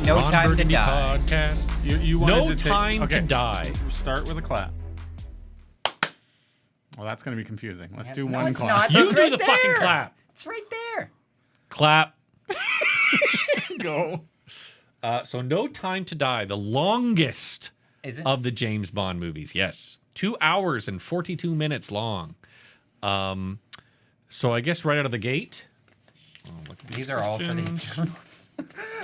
No Ron Time to Burgundy Die. podcast. You wanted No to take, time okay, to die. Start with a clap. Well, that's going to be confusing. Let's do No, one it's clap. not. You It's do right the there. fucking clap. It's right there. Clap. Go. So No Time to Die, the longest Is it? of the James Bond movies. Yes. 2 hours and 42 minutes long. So I guess right out of the gate. These are all for the questions. Eternals.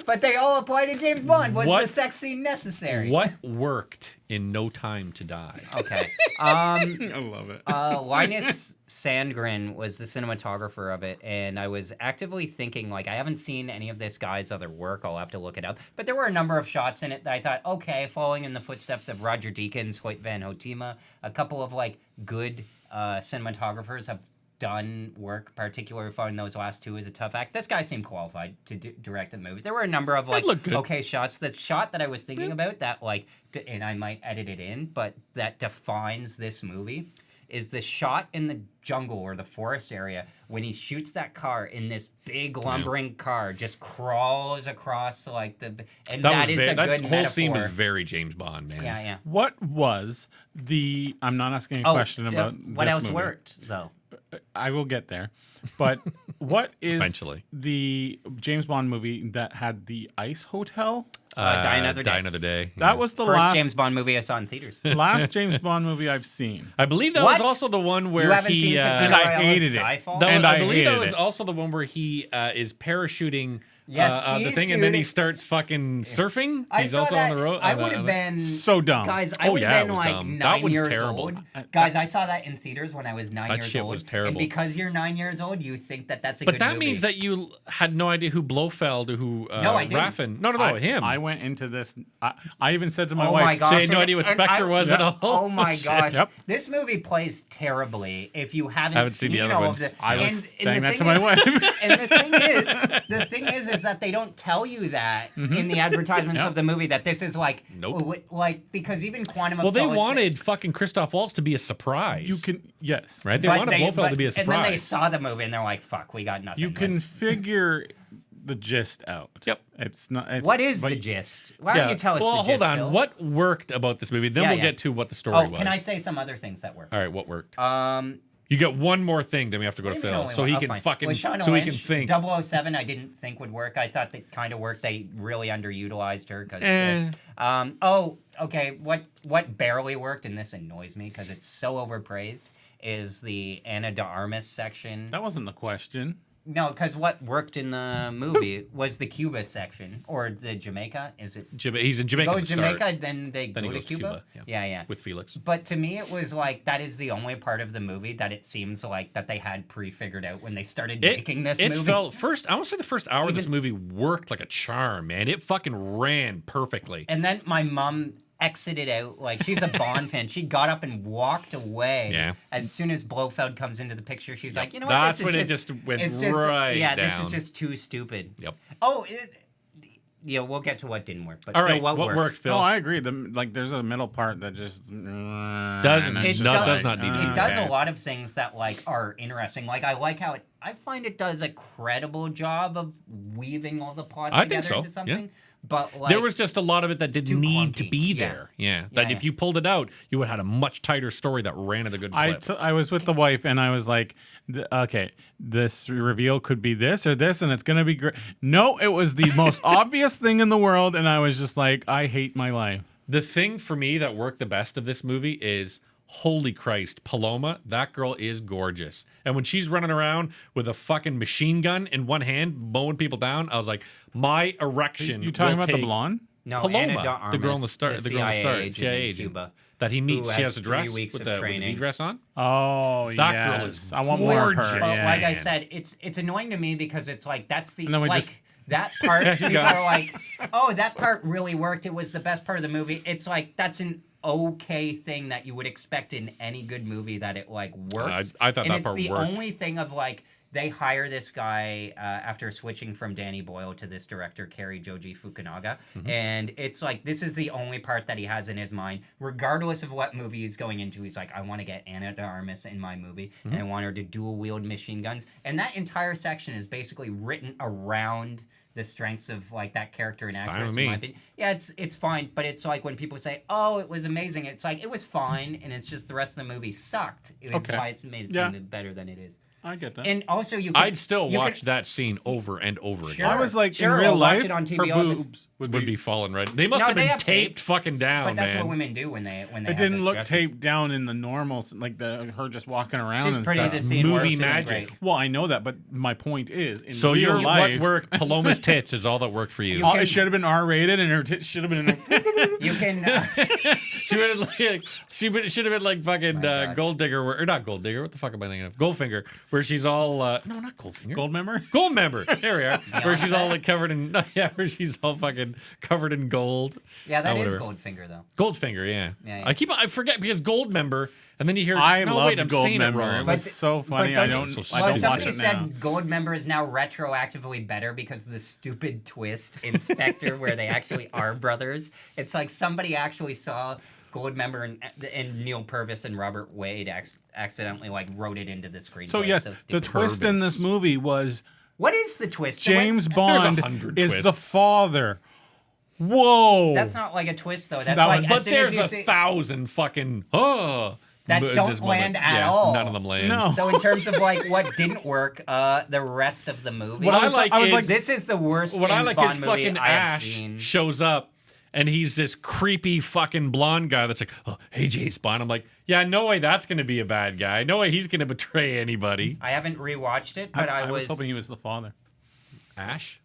But they all apply to James Bond. Was What- the sex scene necessary? What worked in No Time to Die? Okay. I love it. Linus Sandgren was the cinematographer of it, and I was actively thinking, like, I haven't seen any of this guy's other work. I'll have to look it up. But there were a number of shots in it that I thought, okay, following in the footsteps of Roger Deakins, Hoyt Van Hoytema, a couple of, like, good cinematographers have done work, particularly following those last two is a tough act. This guy seemed qualified to direct the movie. There were a number of like looked good. okay shots. The shot that I was thinking about that like, and I might edit it in, but that defines this movie is the shot in the jungle or the forest area when he shoots that car in this big lumbering car, just crawls across like the, and that is a that good whole metaphor. scene was very James Bond, man. Yeah. What was the... I'm not asking a question about what this else movie. worked though? I will get there. But what is Eventually. the James Bond movie that had the ice hotel? Die Another Day. Die Another Day. That was the First last James Bond movie I saw in theaters. last James Bond movie I've seen. I believe that What? was also the one where You haven't he. seen Casino and I Royale hated it. Skyfall? that And was- I I believe that hated was it. also the one where he is parachuting Yes, the he's thing, and then he shooting- starts fucking surfing. I He's saw also that. on the road. I would have been So dumb. guys. I Oh, would yeah, have it been was like dumb. That 9 one's years terrible. old. Guys, I saw that in theaters when I was 9 That years shit old. was terrible. And because you're 9 years old, you think that that's a But good that movie. means that you had no idea who Blofeld or who No, I didn't. Raffin. No, him. I went into this. I even said to my Oh wife, my gosh! So you had no and- idea what and Spectre was at all? Oh my gosh! Yep. This movie plays terribly if you haven't, Haven't seen the other all ones. of the. I was and saying the that to thing my is- wife. And the thing is that they don't tell you that in the advertisements Yep. of the movie that this is like, Nope. like because even Quantum of well, they Solace. wanted fucking Christoph Waltz to be a surprise. you can yes, right? They but wanted Blofeld to be a And then they surprise. saw the movie and they're like, "Fuck, we got nothing." You can Let's- figure the gist out. Yep. It's not. It's, What is but the gist? Why don't you tell us well, the hold gist? on. Phil? What worked about this movie? Then Yeah, we'll yeah. get to what the story Oh, was. can I say some other things that work? All right, what worked? Um, You get one more thing, then we have to go to What do you mean Phil, only so one? he Oh, can fine. fucking, With Shauna so he can Lynch, think. 007 I didn't think would work. I thought that kind of worked. They really underutilized her. Cause, Eh. oh, okay. What barely worked, and this annoys me because it's so overpraised, is the Ana de Armas section. That wasn't the question. No, because what worked in the movie was the Cuba section, or the Jamaica. Is it? He's in Jamaica. Go at to the start. Jamaica, then they Then go he to goes Cuba. to Cuba. Yeah. With Felix. But to me, it was like that is the only part of the movie that it seems like that they had pre-figured out when they started making this movie. It felt first. I want to say the first hour of this movie worked like a charm, man. It fucking ran perfectly. And then my mom exited out like she's a Bond fan. She got up and walked away. Yeah. As soon as Blofeld comes into the picture, she's like, you know what? That's this is when it just, just went it's just, right Yeah, this down. is just too stupid. Yep. Oh, we'll get to what didn't work. But All Phil, right, what worked? Phil? No, I agree. There's a middle part that just Doesn't. and it's It just does not need to be It does okay. a lot of things that like are interesting. Like I like how I find it does a credible job of weaving all the plots I together think so, into something. yeah. But like There was just a lot of it that didn't too need to clunky. be Yeah. there. Yeah. Yeah, That yeah. if you pulled it out, you would have had a much tighter story that ran at a good clip. I was with the wife and I was like, okay, this reveal could be this or this, and it's gonna be great. No, it was the most obvious thing in the world, and I was just like, I hate my life. The thing for me that worked the best of this movie is, holy Christ, Paloma, that girl is gorgeous. And when she's running around with a fucking machine gun in one hand, mowing people down, I was like, my erection. You talking will about the take blonde? no, Paloma, Anna de Armas, the girl in the start, the girl in the CIA start, agent CIA in agent Cuba. that he meets. who She has has a 3 dress weeks with of the training. V dress on. Oh, That yes. girl is I want more of her. gorgeous. But Yeah. like I said, it's annoying to me because it's like that's the And then we like just- that part. you People go. are like, oh, that part really worked. It was the best part of the movie. It's like that's an okay thing that you would expect in any good movie that it like works. I thought and that it's part the worked. only thing of like they hire this guy after switching from Danny Boyle to this director Cary Joji Fukunaga, and it's like this is the only part that he has in his mind, regardless of what movie he's going into. He's like, I want to get Ana de Armas in my movie, and I want her to dual wield machine guns, and that entire section is basically written around the strengths of like that character and fine actress. with In me. my opinion. Yeah, it's fine, but it's like when people say, "Oh, it was amazing," it's like it was fine, and it's just the rest of the movie sucked. It was Okay. why it's made it Yeah. seem better than it is. I get that. And also, you can, I'd still you watch can- that scene over and over Sure. again. I was like, Sure, in real I'll watch life, it on her TV all the- boobs would be falling right. They must No, have they been have taped tape, fucking down, But that's man. what women do when they It have didn't the look dresses. taped down in the normal, like her just walking around She's and pretty. stuff. The scene movie works, it's magic. great. Well, I know that, but my point is, in So real life, what worked? Paloma's tits is all that worked for you. You oh, can- it should have been R-rated, and her tits should have been. You can. She would have like, should have been like fucking My God. Gold Digger, or not Gold Digger. What the fuck am I thinking of? Goldfinger, where she's all no, not Goldfinger. Gold member. Gold member. There we are. Where she's all Beyonce? like covered in where she's all fucking covered in gold. Yeah, that is whatever. Goldfinger though. Goldfinger, yeah. Yeah. I forget because Gold member, and then you hear I no, loved wait, I'm Gold saying member. it It wrong. was But- so funny. but I don't- don't. So I Well, don't watch somebody it said now. Gold Member is now retroactively better because of the stupid twist in Spectre where they actually are brothers. It's like somebody actually saw Gold Member and Neil Purvis and Robert Wade accidentally like wrote it into the screenplay. So yes, It's so the stupid. twist in this movie was What is the twist? James There's Bond 100 is the twists. father. Whoa! That's not like a twist though. That's That like was- But as soon as there's you a see- thousand fucking That but don't this moment, land at yeah, all. None of them land. No. So in terms of like what didn't work, the rest of the movie. What I like is like- this is the worst what James I like Bond is movie fucking I have Ash seen. shows up and he's this creepy fucking blonde guy that's like, oh, hey James Bond. I'm like, yeah, no way that's gonna be a bad guy. No way he's gonna betray anybody. I haven't rewatched it, but I was hoping he was the father. Ash?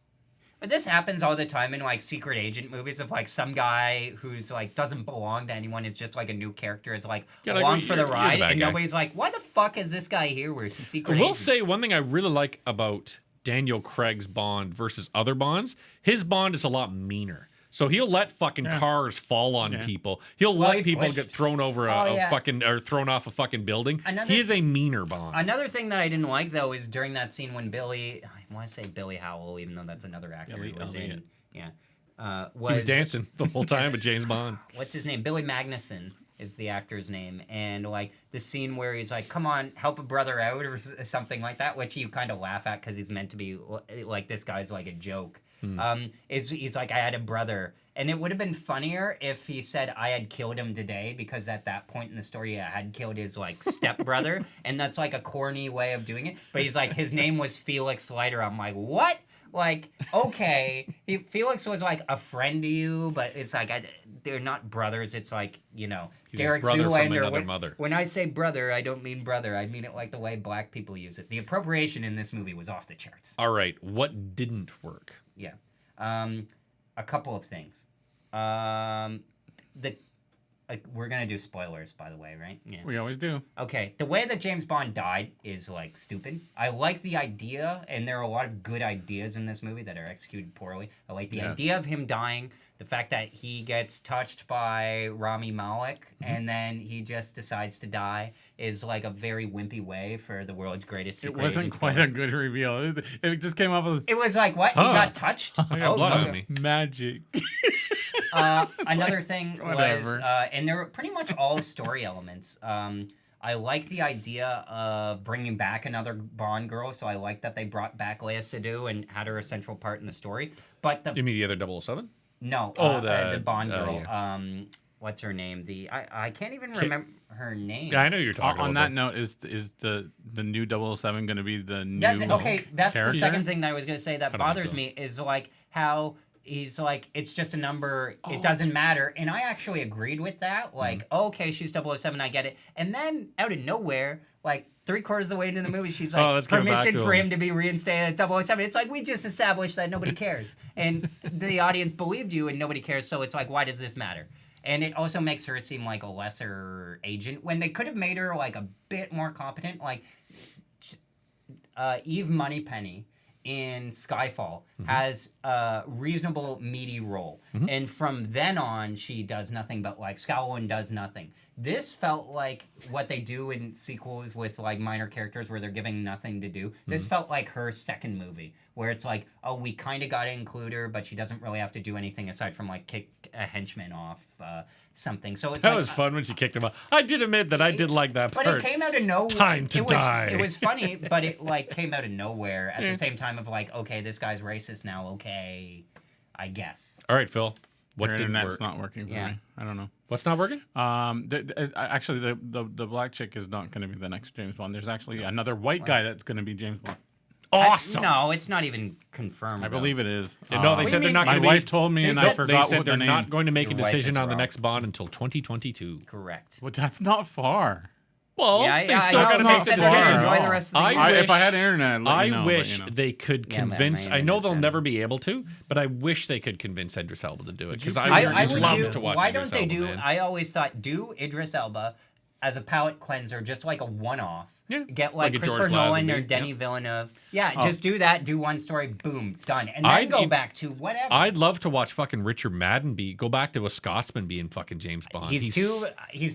But this happens all the time in like secret agent movies of like some guy who's like doesn't belong to anyone, is just like a new character, is like Yeah, like, along for the you're the ride, bad and guy. nobody's like, why the fuck is this guy here? Where's the I secret will agent? say one thing I really like about Daniel Craig's Bond versus other Bonds. His Bond is a lot meaner. So he'll let fucking cars fall on people. He'll Well, let he people pushed- get thrown over Oh, a yeah. fucking or thrown off a fucking building. Another- He is a meaner Bond. Another thing that I didn't like though is during that scene when Billy, I want to say Billy Howell, even though that's another actor Billy who was Elliot. in, yeah, He was dancing the whole time with James Bond. What's his name? Billy Magnuson is the actor's name, and like the scene where he's like, "Come on, help a brother out" or something like that, which you kind of laugh at because he's meant to be like this guy's like a joke. Is he's like, "I had a brother," and it would have been funnier if he said, "I had killed him today," because at that point in the story, I had killed his like stepbrother, and that's like a corny way of doing it. But he's like, his name was Felix Leiter. I'm like, what? Like, okay, Felix was like a friend to you, but it's like they're not brothers. It's like, you know, He's his Derek brother from Zoolander. another when, mother. when I say brother, I don't mean brother. I mean it like the way black people use it. The appropriation in this movie was off the charts. All right, what didn't work? Yeah. A couple of things. We're gonna do spoilers, by the way, right? Yeah. We always do. Okay, the way that James Bond died is like stupid. I like the idea, and there are a lot of good ideas in this movie that are executed poorly. I like the Yes. idea of him dying, the fact that he gets touched by Rami Malek, and then he just decides to die is like a very wimpy way for the world's greatest It secret wasn't agent to quite go. a good reveal. It just came up with It was like, what? Huh. He got touched? I got blood okay. on me. magic. Another thing was, whatever. and there were pretty much all story elements. I like the idea of bringing back another Bond girl, so I like that they brought back Lea Seydoux and had her a central part in the story. But You mean the other 007? no, Oh, the Bond oh, girl. yeah. What's her name? I can't even remember her name. Yeah, I know you're talking On about. that note, is the new 007 going to be the new Okay, that's character? the second thing that I was going to say that I don't think bothers so. me is like how he's like, it's just a number, Oh, it doesn't matter. And I actually agreed with that. Like, okay, she's 007, I get it. And then out of nowhere, like 3/4 of the way into the movie, she's like, let's get back permission to for him. him to be reinstated as 007. It's like, we just established that nobody cares. And the audience believed you and nobody cares. So it's like, why does this matter? And it also makes her seem like a lesser agent when they could have made her like a bit more competent. Like Eve Moneypenny in Skyfall has a reasonable meaty role, and from then on she does nothing but like scowl and does nothing. This felt like what they do in sequels with like minor characters where they're giving nothing to do. This felt like her second movie where it's like, oh, we kind of got to include her, but she doesn't really have to do anything aside from like kick a henchman off something. So it's That like, was fun when she kicked him out. I did admit that I did like that part. but it came out of nowhere. Time to die. It was funny, but it like came out of nowhere at the same time of like, okay, this guy's racist now. Okay, I guess. All right, Phil. What Your didn't internet's work? not working for me. I don't know. What's not working? Actually, the black chick is not going to be the next James Bond. There's actually another white guy that's going to be James Bond. Awesome. No, it's not even confirmed. I believe it is. No, they What do said you they're mean? not My going to wife be. told me, and I They forgot said what they're the name. not going to make a Your wife decision is on the wrong. next Bond until 2022. Correct. Well, that's not far. Well, Yeah, they still I got to know. make They the said they're gonna decision. far. enjoy the rest of the I year. If I wish- had internet, I'd let I you know, wish but, they could Yeah, man, convince. my I know internet's they'll down. never be able to, but I wish they could convince Idris Elba to do it because I I would love do- to watch. Why Idris don't they Elba, do? man. I always thought do Idris Elba as a palate cleanser, just like a one-off. Yeah, Get like like a George Christopher Nolan or Lazenby, Denis yeah. Villeneuve. Yeah, just do that. Do one story, boom, done, and then I'd go e- back to whatever. I'd love to watch fucking Richard Madden go back to a Scotsman being fucking James Bond. He's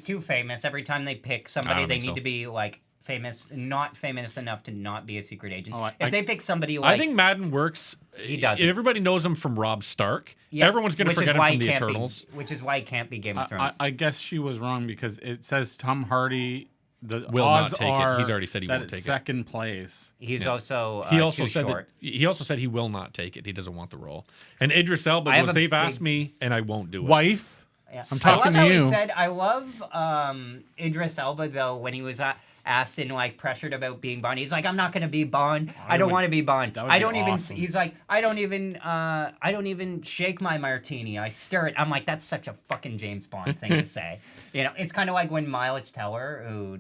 too famous. Every time they pick I somebody, don't they think need so. to be like famous, not famous enough to not be a secret agent. Oh, if they pick somebody like I think Madden works. He doesn't. Everybody knows him from Rob Stark. yeah, Everyone's going to which is forget him why from he the can't be- Eternals. which is why he can't be Game of I, Thrones. I guess she was wrong because it says Tom Hardy. The Will not odds take it. are He's already said he that won't it's take it. second place. He's also He also too said short. that he also said he will not take it. He doesn't want the role. And Idris Elba I have goes, a "They've big- asked me, and I won't do it." Wife. Yeah. I'm talking I love to how he you. said, I love Idris Elba though when he was asked and like pressured about being Bond. He's like, I'm not gonna be Bond. I don't would- want to be Bond. that would I be don't even. awesome. He's like, I don't even shake my martini. I stir it. I'm like, that's such a fucking James Bond thing to say. You know, it's kind of like when Miles Teller, who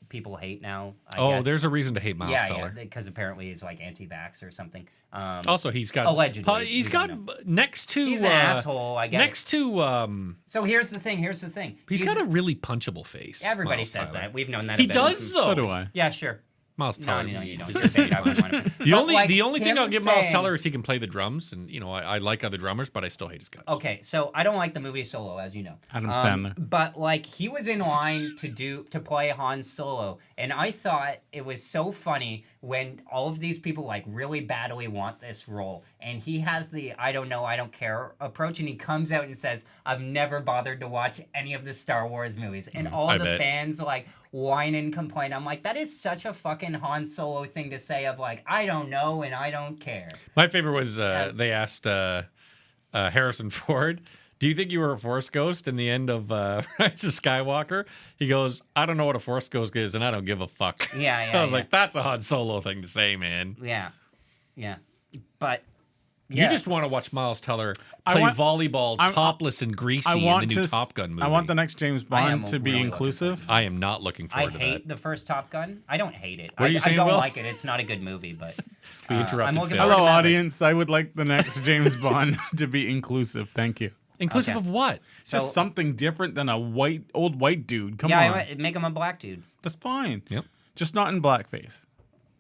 people hate now. I Oh, guess. there's a reason to hate Miles yeah, Teller. because apparently he's like anti-vax or something. Also, he's got Allegedly, He's we got don't next to He's an asshole. I guess. next to So here's the thing. he's got a really punchable face. Everybody Miles says Teller. that. We've known that. He about him. does though. So do I. Yeah, sure. Miles No, Teller. no, you don't. You're saying I wouldn't want to. The only But, the only thing him I'll give Miles saying- Teller is he can play the drums, and you know I like other drummers, but I still hate his guts. Okay, so I don't like the movie Solo, as you know. Adam Sandler. But like he was in line to play Han Solo, and I thought it was so funny when all of these people like really badly want this role, and he has the I don't know, I don't care approach, and he comes out and says, "I've never bothered to watch any of the Star Wars movies," and all I the bet. fans like whine and complain. I'm like, that is such a fucking Han Solo thing to say of like, I don't know and I don't care. My favorite was they asked Harrison Ford, "Do you think you were a Force ghost in the end of Rise of Skywalker?" He goes, "I don't know what a Force ghost is, and I don't give a fuck." Yeah, I was yeah. like, "That's a Han Solo thing to say, man." Yeah, but You just want to watch Miles Teller I play want- volleyball I'm- topless and greasy I in the want new to. Top Gun movie. I want the next James I am Bond to be really looking inclusive. I am not looking I forward to hate that. the first Top Gun. I don't hate it. What are you I saying, don't Will? like it. It's not a good movie, but We interrupted I'm looking Phil. forward Hello, to that. audience. I would like the next James Bond to be inclusive. Thank you. Inclusive Okay. of what? So Just something different than a old white dude. Come yeah, on, make him a black dude. that's fine. Yep. Just not in blackface.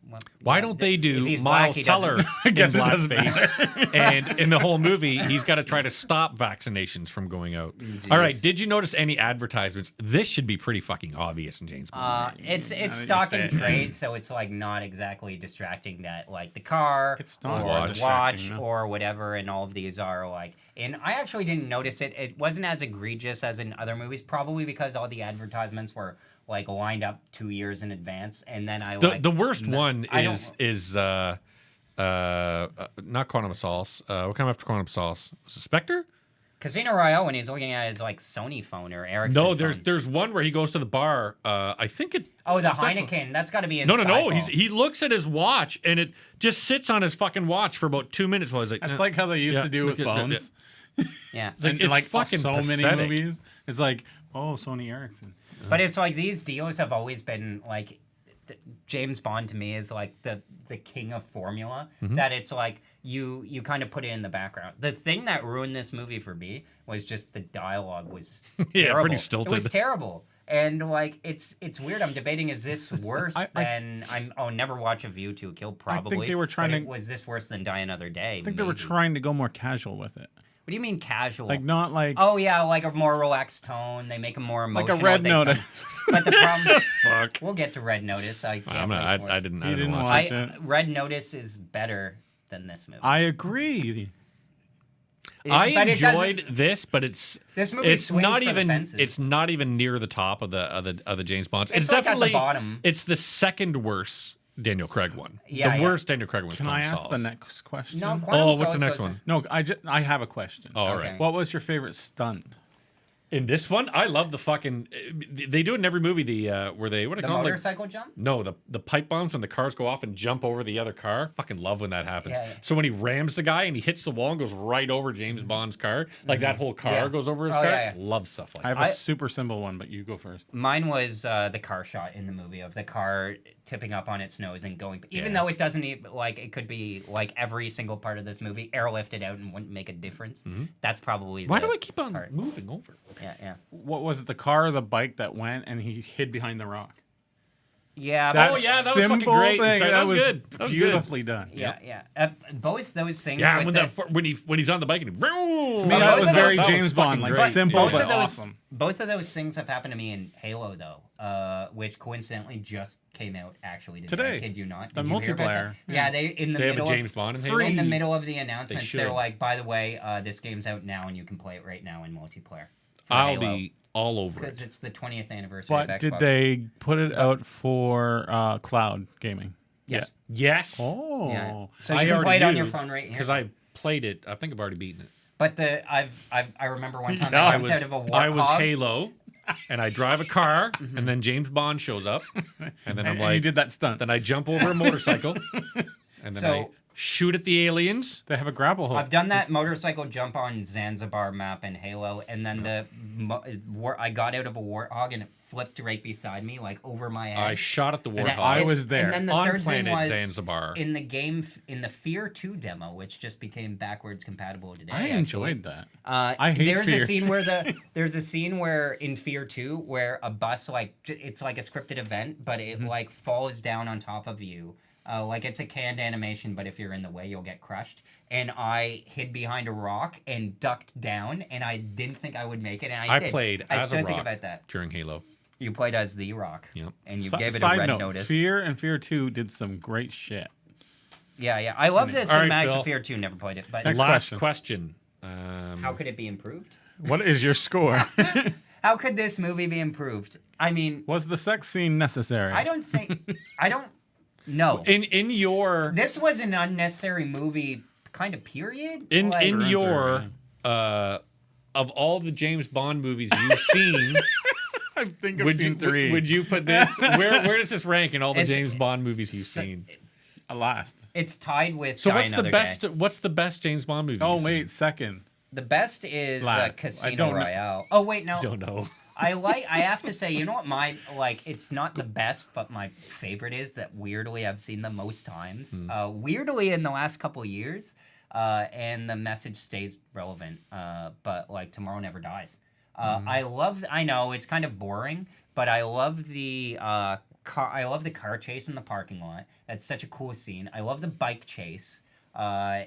Well, Why yeah, don't they if do he's black, Miles he doesn't- Teller I guess in it doesn't blackface? And in the whole movie, he's got to try to stop vaccinations from going out. All right, did you notice any advertisements? This should be pretty fucking obvious in James Bond. It's that you stock say and it. trade, so it's like not exactly distracting that like the car It's not or the distracting, watch no. or whatever, and all of these are like. And I actually didn't notice it. It wasn't as egregious as in other movies, probably because all the advertisements were like lined up 2 years in advance, and then The worst one I is not Quantum of Solace. What came after Quantum of Solace? Was it Spectre? Casino Royale when he's looking at his like Sony phone or Ericsson. No, phone. there's one where he goes to the bar. I think it. Oh, the it's not- Heineken. That's got to be in No. Skyfall. He looks at his watch and it just sits on his fucking watch for about 2 minutes while he's like. That's like how they used Yeah, to do with look at- phones. Yeah. like, And it's like fucking so many pathetic. movies. It's like, oh, Sony Ericsson. But it's like these deals have always been like James Bond to me is like the king of formula. Mm-hmm. That it's like you kind of put it in the background. The thing that ruined this movie for me was just the dialogue was Yeah, terrible. pretty It stilted. was terrible. And like it's weird. I'm debating is this worse than I'll never watch A View to a Kill probably. they were trying but to- was this worse than Die Another Day? I think they were trying to go more casual with it. What do you mean casual? Like not like Oh yeah, like a more relaxed tone. They make them more like emotional. a Red They Notice. But the problem, Fuck. we'll get to Red Notice. I can't wait for it. I didn't. I You didn't didn't watch watch it. it. Red Notice is better than this movie. I agree. I But it doesn't- enjoyed this, but it's This movie it's swings not for the even fences. it's not even near the top of the James Bonds. It's like at the definitely bottom. It's the second worst Daniel Craig one. Yeah, the yeah. worst Daniel Craig one. is Can I Quantum ask the Solace. next question? No, Quantum Oh, what's the Solace next goes- one? No, I have a question. Oh, all Okay. right. What was your favorite stunt? In this one, I love the fucking. They do it in every movie. The where they what do The they call it? Like, motorcycle jump? no, the pipe bombs when the cars go off and jump over the other car. Fucking love when that happens. Yeah, yeah. So when he rams the guy and he hits the wall and goes right over James Bond's car, like that whole car Yeah. goes over his Oh, car. yeah, yeah. Love stuff like I have that. a super simple one, but you go first. Mine was the car shot in the movie of the car tipping up on its nose and going. Even Yeah. though it doesn't even, like, it could be like every single part of this movie airlifted out and wouldn't make a difference. That's probably. Why the do I keep on part. moving over? Yeah, yeah, What was it? The car or the bike that went and he hid behind the rock? yeah. That but- yeah, that was fucking simple great. thing, That was was good. That was good. beautifully done. yeah, yeah. Both those things. Yeah, with when he's on the bike and To me, Well, that both was of very those- James Bond, like great. simple both but of those, awesome. Both of those things have happened to me in Halo, though, which coincidentally just came out actually today. I kid you not. The Did you hear about multiplayer. that? Yeah, they in the They have a middle James of, Bond in Free. Halo. in the middle of the announcements. should. They're like, by the way, this game's out now and you can play it right now in multiplayer. for I'll Halo, be all over because it. it's the 20th anniversary of But Xbox. did they put it out for cloud gaming? Yes. Yes. Oh. Yeah. So I you can already play it on knew, your phone right here. because I played it. I think I've already beaten it. But I remember one time Yeah. I jumped out of a warthog. I was Halo, and I drive a car, and then James Bond shows up, and then I'm And like, you did that stunt. then I jump over a motorcycle, and then I So- shoot at the aliens. They have a grapple hook. I've done that motorcycle jump on Zanzibar map in Halo, and then I got out of a warthog and it flipped right beside me, like over my head. I shot at the And then warthog. I it's- was there. And then the on third thing planet was Zanzibar. in the game, in the Fear 2 demo, which just became backwards compatible today. I enjoyed that. I hate there's Fear. a scene where there's a scene where in Fear 2 where a bus it's like a scripted event, but it like falls down on top of you. Like it's a canned animation, but if you're in the way, you'll get crushed. And I hid behind a rock and ducked down, and I didn't think I would make it, and I did. played I as still a think rock about that. during Halo. You played as the Rock. Yep. And you Si- gave it a Side red note, notice. Fear and Fear 2 did some great shit. Yeah, yeah. I love this All right, Cinematics Phil. of Fear 2. Never played it, but Next Last question. question. how could it be improved? What is your score? How could this movie be improved? I mean, Was the sex scene necessary? I don't think. I don't. No. In your This was an unnecessary movie, kind of. Period. in Like, in Through and your through, of all the James Bond movies you've seen, I think I've would seen you 3. would you put this? Where does this rank in all the It's- James Bond movies you've so- seen? Last. It's tied with. So Die what's the Another best? Day. What's the best James Bond movie? Oh you've wait, seen? second. The best is Last. I Casino don't know. Royale. Oh wait, no. I don't know. I have to say, you know what my it's not the best, but my favorite is that weirdly I've seen the most times. Weirdly in the last couple of years, and the message stays relevant. But like Tomorrow Never Dies. I know it's kind of boring, but I love the car chase in the parking lot. That's such a cool scene. I love the bike chase.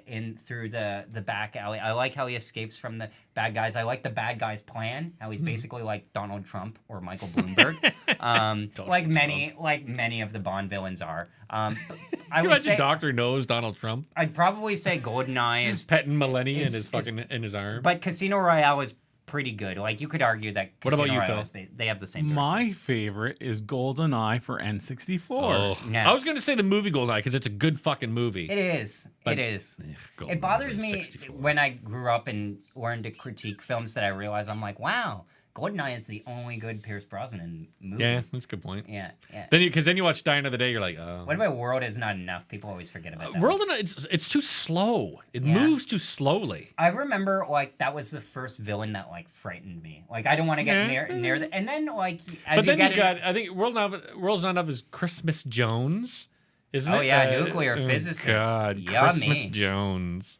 In through the back alley. I like how he escapes from the bad guys. I like the bad guys' plan. How he's basically like Donald Trump or Michael Bloomberg. like many of the Bond villains are. I Can you would imagine say Doctor knows Donald Trump I'd probably say GoldenEye is, petting Melanie in Is- his is- fucking in his arm? but Casino Royale is pretty good. Like you could argue that. What about Casino you, Royale Phil? they have the same. My favorite is GoldenEye for N64. Oh, Yeah. I was gonna say the movie Goldeneye because it's a good fucking movie. It is. But- It is. Goldeneye It bothers for me 64. when I grew up and learned to critique films that I realize I'm like, wow, GoldenEye is the only good Pierce Brosnan movie. Yeah, that's a good point. Yeah. Yeah. Then you watch Die Another Day, you're like, oh. What about World Is Not Enough? People always forget about that. World one. in it's too slow. It Yeah. moves too slowly. I remember like that was the first villain that like frightened me. Like I don't want to get near the, and then like as But then you you've get got I think World's Not Enough is Christmas Jones, isn't Oh, it? yeah, nuclear physicist. God, Yummy. Christmas Jones.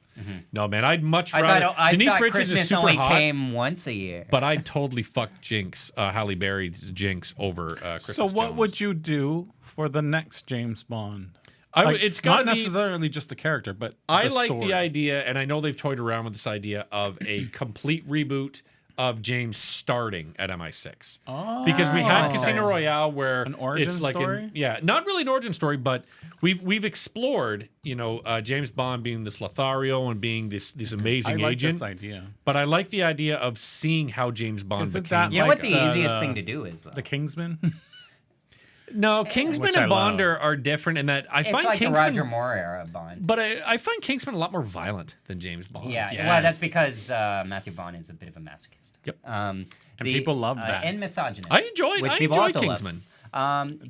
No man, I'd much I rather. thought Denise Richards Christmas is super only hot, came once a year. but I'd totally fuck Jinx, Halle Berry's Jinx over Christmas So what Jones. would you do for the next James Bond? It's gotta not be. necessarily just the character, but I the like story. the idea, and I know they've toyed around with this idea of a complete reboot of James starting at MI6. Oh. Because we had okay. Casino Royale where An origin it's like story? not really an origin story, but we've explored, James Bond being this Lothario and being this I amazing like agent. this idea. But I like the idea of seeing how James Bond Isn't became. that You know like what the easiest thing to do is, though? The Kingsman? No, Kingsman Which I and Bond love. are different in that I It's find like Kingsman, the Roger Moore era Bond. but I find Kingsman a lot more violent than James Bond. Yeah, Yes. well, that's because Matthew Vaughn is a bit of a masochist. Yep. And people love that. And misogynist. I enjoyed Kingsman.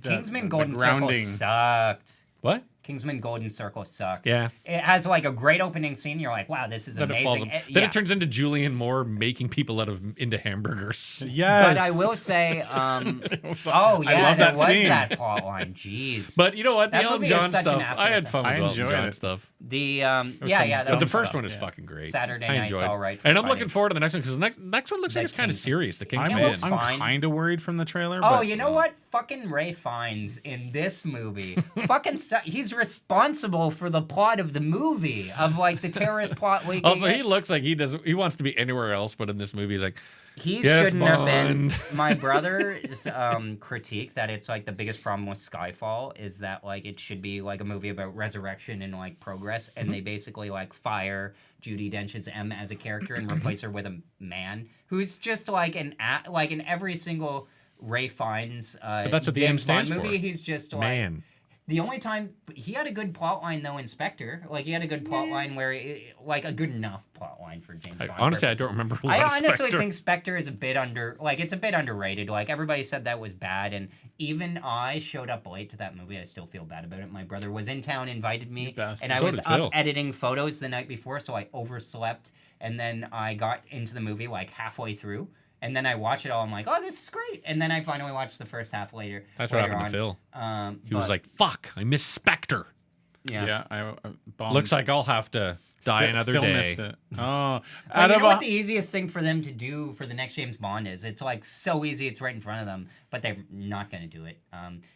Kingsman the Golden Circle grounding. sucked. What? Kingsman Golden Circle sucked. Yeah. It has like a great opening scene. You're like, wow, this is Then it falls. amazing. Then it turns into Julian Moore making people into hamburgers. Yes. But I will say, oh yeah, love that there was scene. that plot line. Jeez. But you know what? The That Elton movie is John such an stuff. I had fun with I the Elton enjoyed John it. stuff. the some But that the was first stuff. one is fucking great. Saturday I Night's enjoyed it. all right for And I'm Friday. looking forward to the next one because the next one looks like The it's kind of King- serious. The It Kingsman. looks I'm fine. kind of worried from the trailer. Oh, but, you know what? Fucking Ray Fiennes in this movie. Fucking he's responsible for the plot of the movie, of like the terrorist plot leaking. Also, he looks like he wants to be anywhere else, but in this movie, he's like, He Yes, shouldn't have been. Bond. My brother's critique that it's like the biggest problem with Skyfall is that like it should be like a movie about resurrection and like progress, and they basically like fire Judi Dench's M as a character and replace her with a man who's just like like in every single Ray Fiennes But that's what the M James Bond stands for. movie. He's just like man. the only time he had a good plot line though in Spectre, like he had a good plot line where like a good enough plot line for James Bond. Honestly, I purposes. don't remember a lot I of honestly Spectre. think Spectre is a bit underrated. Like everybody said that was bad, and even I showed up late to that movie. I still feel bad about it. My brother was in town, invited me, bastard. and I So was did up Phil. editing photos the night before, so I overslept, and then I got into the movie like halfway through. And then I watched it all. I'm like, oh, this is great. And then I finally watched the first half later. That's what later happened to on. Phil. He was like, fuck, I miss Spectre. yeah. Yeah, Bond Looks like I'll have to die another still day. missed it. Oh, But out you of know what a, the easiest thing for them to do for the next James Bond is? It's like so easy, it's right in front of them, but they're not going to do it.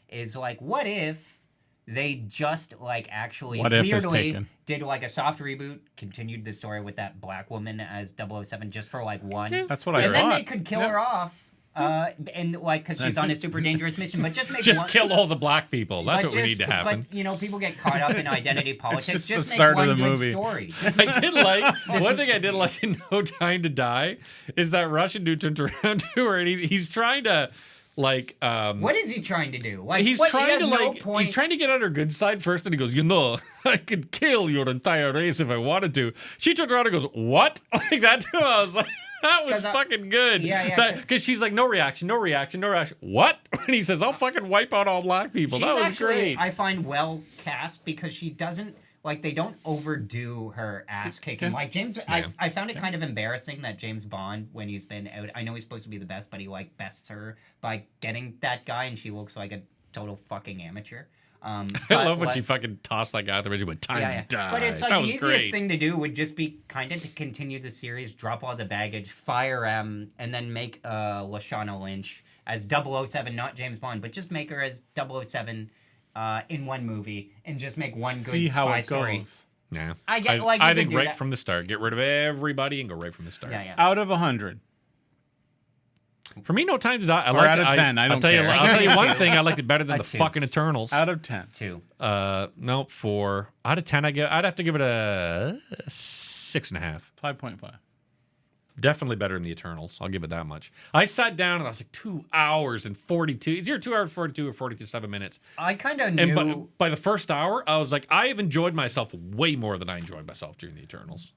Is like, what if they just like actually What if is weirdly taken. did like a soft reboot, continued the story with that black woman as 007 just for like one, that's what I and heard. then they could kill her off, and like because she's on a super dangerous mission, but just make Just one, kill all the black people. That's but what we need just- to happen. But you know, people get caught up in identity politics. just the make start of one the good movie. story. I did like one thing I did like in No Time to Die is that Russian dude turns around to her and he's trying to like What is he trying to do? Like he's what, he trying has to no like point. he's trying to get on her good side first and he goes, I could kill your entire race if I wanted to. She turns around and goes, what? Like that too. I was like, that was 'Cause fucking good. Yeah. Because she's like, no reaction. What? And he says, I'll fucking wipe out all black people. She's That was actually, great. I find well cast because she doesn't like they don't overdo her ass kicking. Like James, I found it kind of embarrassing that James Bond, when he's been out, I know he's supposed to be the best, but he like bests her by getting that guy, and she looks like a total fucking amateur. I love when she fucking tossed that guy out the bridge and went, time to die. But it's like that the was easiest great. thing to do would just be kind of to continue the series, drop all the baggage, fire M, and then make Lashana Lynch as 007, not James Bond, but just make her as 007 in one movie and just make one good see how spy it story. goes. Yeah. I get, like, you I could think do right that. from the start. Get rid of everybody and go right from the start. Yeah. Out of 100. For me, No Time to Die. I Or like out of 10, I don't I'll tell care. You, I'll tell you one thing. I liked it better than A the 2. fucking Eternals. Out of 10. 2. No, 4. Out of 10, I'd have to give it a 6.5. 5.5. Definitely better than the Eternals. I'll give it that much. I sat down and I was like 2 hours and 42. It's either 2 hours 42 or 47 minutes. I kind of knew. And by the first hour, I was like, I have enjoyed myself way more than I enjoyed myself during the Eternals.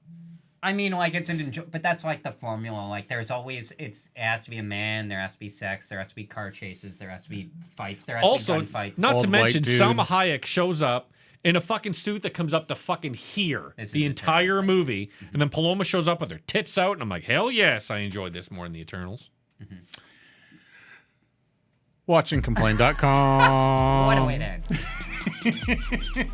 I mean, like it's an but that's like the formula. Like there's always it has to be a man. There has to be sex. There has to be car chases. There has to be fights. There has Also, to be gunfights. not to Old mention, white dude. Salma Hayek shows up in a fucking suit that comes up to fucking here This the is entire Eternals, right? movie, and then Paloma shows up with her tits out, and I'm like, hell yes, I enjoyed this more than the Eternals. Watchingcomplain.com. What a way to end.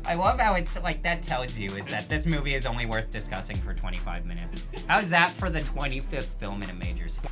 I love how it's like that tells you is that this movie is only worth discussing for 25 minutes. How's that for the 25th film in a major series?